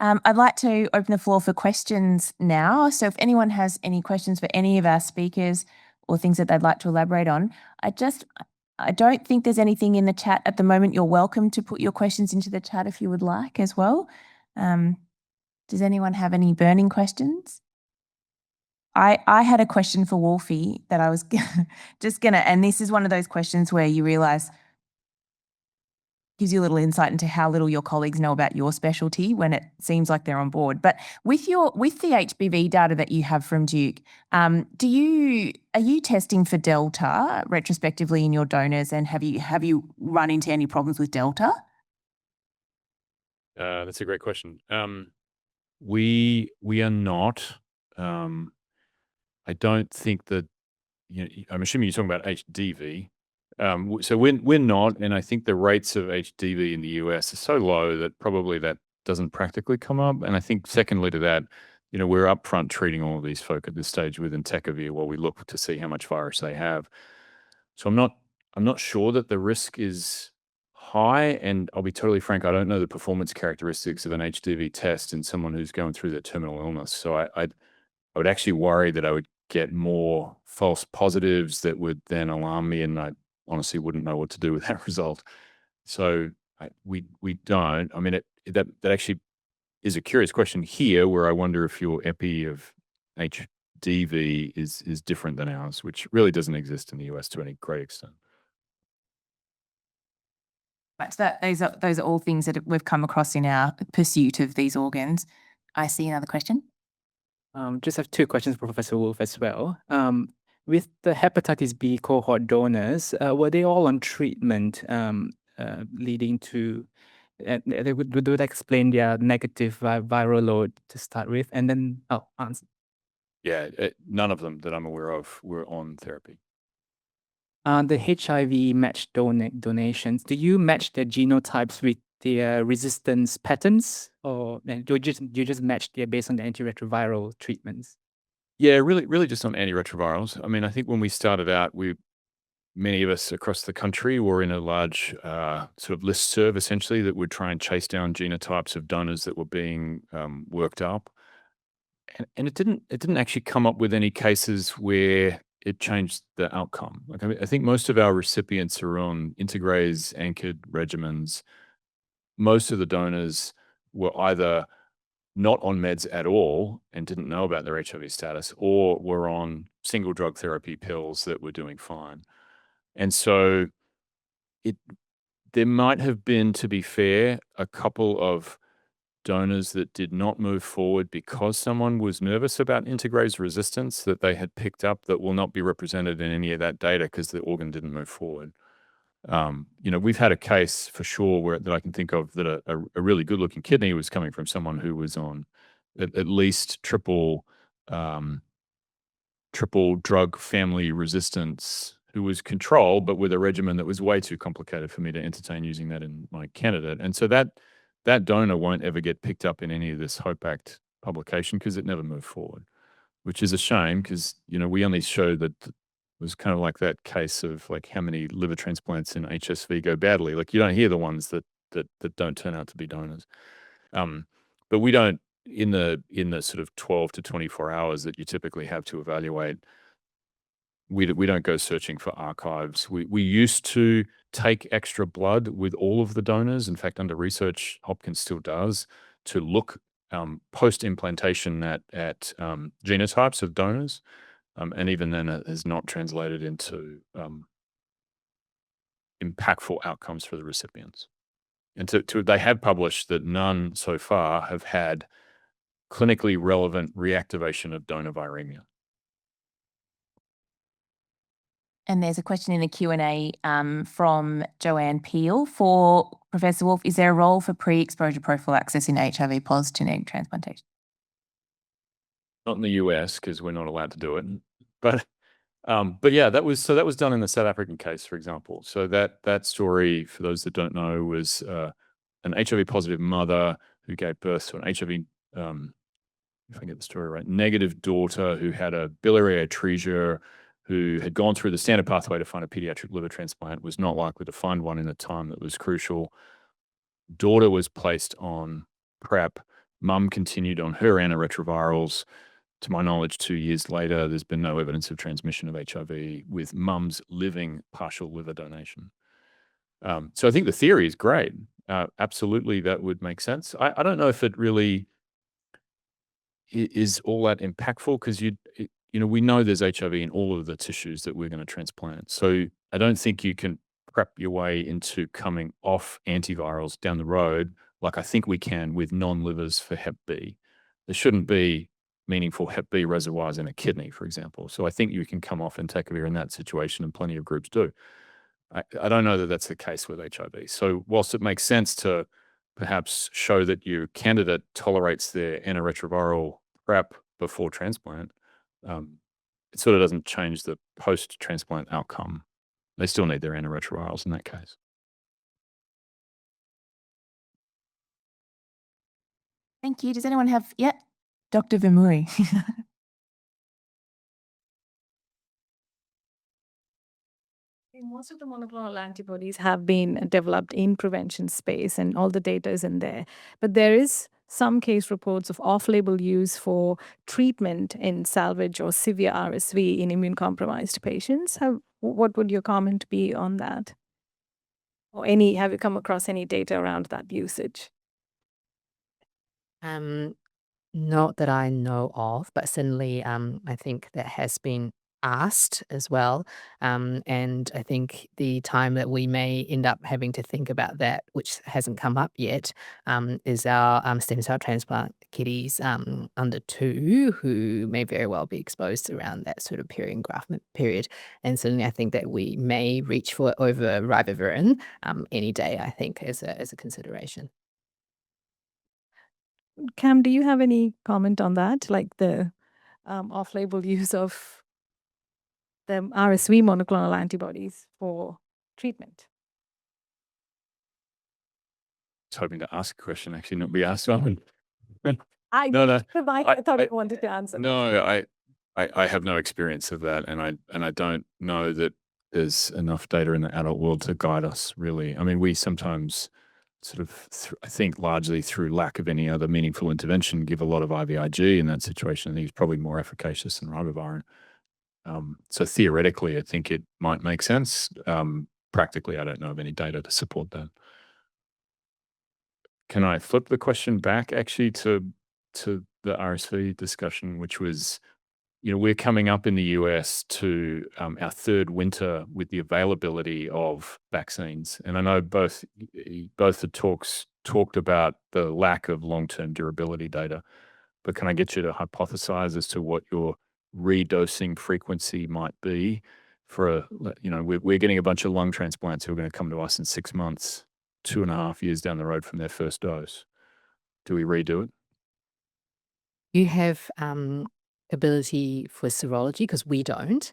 I'd like to open the floor for questions now. So if anyone has any questions for any of our speakers or things that they'd like to elaborate on, I don't think there's anything in the chat at the moment. You're welcome to put your questions into the chat if you would like as well. Does anyone have any burning questions? I had a question for Wolfie that I was just gonna, and this is one of those questions where you realize gives you a little insight into how little your colleagues know about your specialty when it seems like they're on board. But with the HBV data that you have from Duke, are you testing for Delta retrospectively in your donors, and have you run into any problems with Delta? That's a great question. We are not. I don't think that. I'm assuming you're talking about HDV. So we're not, and I think the rates of HDV in the US are so low that probably that doesn't practically come up. And I think secondly to that, we're upfront treating all of these folk at this stage with entecavir while we look to see how much virus they have. So I'm not sure that the risk is high, and I'll be totally frank, I don't know the performance characteristics of an HDV test in someone who's going through their terminal illness. So I would actually worry that I would get more false positives that would then alarm me, and I honestly wouldn't know what to do with that result. So we don't. I mean, that actually is a curious question here, where I wonder if your epi of HDV is different than ours, which really doesn't exist in the US to any great extent. Right, so those are all things that we've come across in our pursuit of these organs. I see another question. Just have two questions for Professor Wolf as well. With the hepatitis B cohort donors, were they all on treatment leading to, they would explain their negative viral load to start with? And then, answer. Yeah, none of them that I'm aware of were on therapy. The HIV matched donations, do you match the genotypes with their resistance patterns, or you just match their based on the antiretroviral treatments? Yeah, really just on antiretrovirals. I mean, I think when we started out, many of us across the country were in a large sort of listserv, essentially, that would try and chase down genotypes of donors that were being worked up. And it didn't actually come up with any cases where it changed the outcome. Like, I mean, I think most of our recipients are on integrase anchored regimens. Most of the donors were either not on meds at all and didn't know about their HIV status, or were on single drug therapy pills that were doing fine. And so there might have been, to be fair, a couple of donors that did not move forward because someone was nervous about integrase resistance that they had picked up that will not be represented in any of that data because the organ didn't move forward. We've had a case for sure that I can think of that a really good looking kidney was coming from someone who was on at least triple drug family resistance, who was controlled, but with a regimen that was way too complicated for me to entertain using that in my candidate. And so that donor won't ever get picked up in any of this HOPE Act publication because it never moved forward, which is a shame because, we only showed that it was kind of like that case of like how many liver transplants in HSV go badly. Like, you don't hear the ones that don't turn out to be donors. But we don't, in the sort of 12 to 24 hours that you typically have to evaluate, we don't go searching for archives. We used to take extra blood with all of the donors. In fact, under research, Hopkins still does, to look post-implantation at genotypes of donors. And even then, it has not translated into impactful outcomes for the recipients. And they have published that none so far have had clinically relevant reactivation of donor viremia. And there's a question in the Q&A from Joanne Peel for Professor Wolf. Is there a role for pre-exposure prophylaxis in HIV positive negative transplantation? Not in the US because we're not allowed to do it. But yeah, that was done in the South African case, for example. So that story, for those that don't know, was an HIV positive mother who gave birth to an HIV, if I get the story right, negative daughter who had a biliary atresia, who had gone through the standard pathway to find a pediatric liver transplant, was not likely to find one in a time that was crucial. Daughter was placed on PrEP, Mum continued on her antiretrovirals. To my knowledge, 2 years later, there's been no evidence of transmission of HIV with mum's living partial liver donation. So I think the theory is great. Absolutely, that would make sense. I don't know if it really is all that impactful because we know there's HIV in all of the tissues that we're going to transplant. So I don't think you can prep your way into coming off antivirals down the road like I think we can with non-livers for Hep B. There shouldn't be meaningful Hep B reservoirs in a kidney, for example. So I think you can come off entecavir in that situation, and plenty of groups do. I don't know that that's the case with HIV. So whilst it makes sense to perhaps show that your candidate tolerates their antiretroviral prep before transplant, it sort of doesn't change the post-transplant outcome. They still need their antiretrovirals in that case. Thank you. Does anyone have, Dr. Vimuri? Most of the monoclonal antibodies have been developed in prevention space and all the data is in there. But there is some case reports of off-label use for treatment in salvage or severe RSV in immune-compromised patients. What would your comment be on that? Or have you come across any data around that usage? Not that I know of, but certainly, I think that has been asked as well. And I think the time that we may end up having to think about that, which hasn't come up yet, is our stem cell transplant kiddies under 2 who may very well be exposed around that sort of peri-engraftment period. And certainly, I think that we may reach for over ribavirin any day, I think, as a consideration. Cam, do you have any comment on that, like the off-label use of the RSV monoclonal antibodies for treatment? I was hoping to ask a question, actually, not be asked one. I No. I thought you wanted to answer. No, I have no experience of that, and I don't know that there's enough data in the adult world to guide us, really. I mean, we sometimes sort of, I think largely through lack of any other meaningful intervention, give a lot of IVIG in that situation. I think it's probably more efficacious than ribavirin. So theoretically, I think it might make sense. Practically, I don't know of any data to support that. Can I flip the question back actually to the RSV discussion, which was, we're coming up in the US to our 3rd winter with the availability of vaccines. And I know both the talked about the lack of long-term durability data, but can I get you to hypothesize as to what your redosing frequency might be for we're getting a bunch of lung transplants who are going to come to us in 6 months, 2.5 years down the road from their first dose. Do we redo it? You have ability for serology because we don't.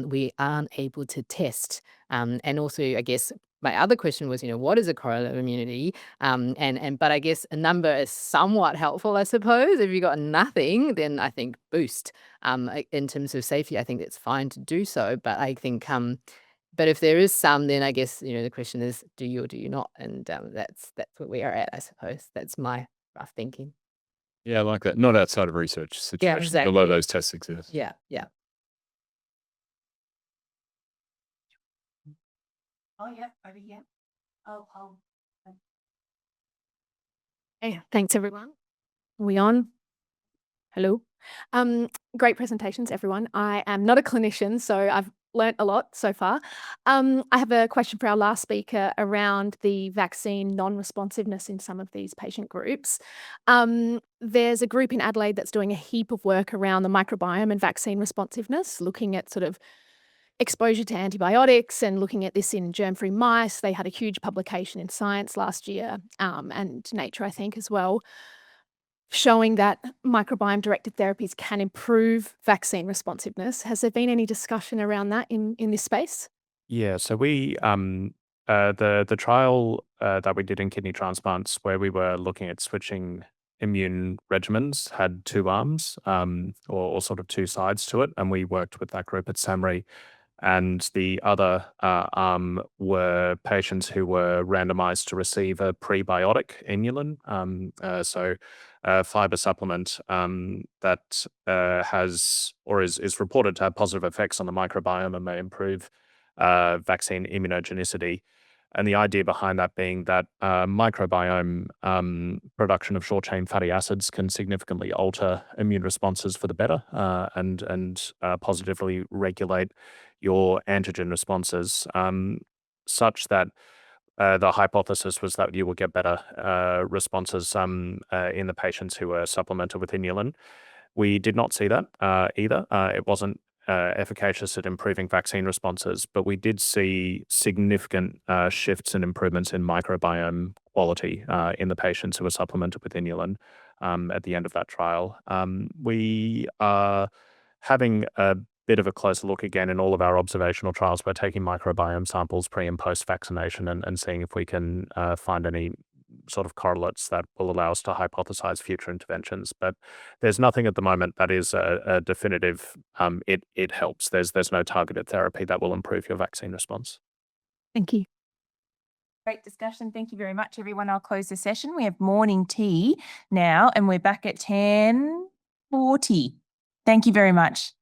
We aren't able to test. And also, I guess my other question was, what is a correlate of immunity? But I guess a number is somewhat helpful, I suppose. If you got nothing, then I think boost. In terms of safety, I think it's fine to do so. But I think, but if there is some, then I guess the question is, do you or do you not? And that's what we are at, I suppose. That's my rough thinking. Yeah, I like that. Not outside of research situations, although exactly. those tests exist. Yeah. Oh, yeah, over here. Oh. Hey, thanks everyone. Are we on? Hello. Great presentations, everyone. I am not a clinician, so I've learnt a lot so far. I have a question for our last speaker around the vaccine non-responsiveness in some of these patient groups. There's a group in Adelaide that's doing a heap of work around the microbiome and vaccine responsiveness, looking at sort of exposure to antibiotics and looking at this in germ-free mice. They had a huge publication in Science last year, and Nature, I think, as well, showing that microbiome-directed therapies can improve vaccine responsiveness. Has there been any discussion around that in this space? Yeah, so we the trial that we did in kidney transplants, where we were looking at switching immune regimens, had 2 arms, or sort of 2 sides to it, and we worked with that group at SAMRI, and the other arm were patients who were randomized to receive a prebiotic inulin, so a fiber supplement that has or is reported to have positive effects on the microbiome and may improve vaccine immunogenicity. And the idea behind that being that microbiome production of short-chain fatty acids can significantly alter immune responses for the better and positively regulate your antigen responses, such that the hypothesis was that you will get better responses in the patients who were supplemented with inulin. We did not see that either. It wasn't efficacious at improving vaccine responses, but we did see significant shifts and improvements in microbiome quality in the patients who were supplemented with inulin at the end of that trial. We are having a bit of a closer look again in all of our observational trials. We're taking microbiome samples pre and post vaccination and seeing if we can find any sort of correlates that will allow us to hypothesize future interventions. But there's nothing at the moment that is a definitive, it helps. There's no targeted therapy that will improve your vaccine response. Thank you. Great discussion. Thank you very much, everyone. I'll close the session. We have morning tea now, and we're back at 10:40. Thank you very much.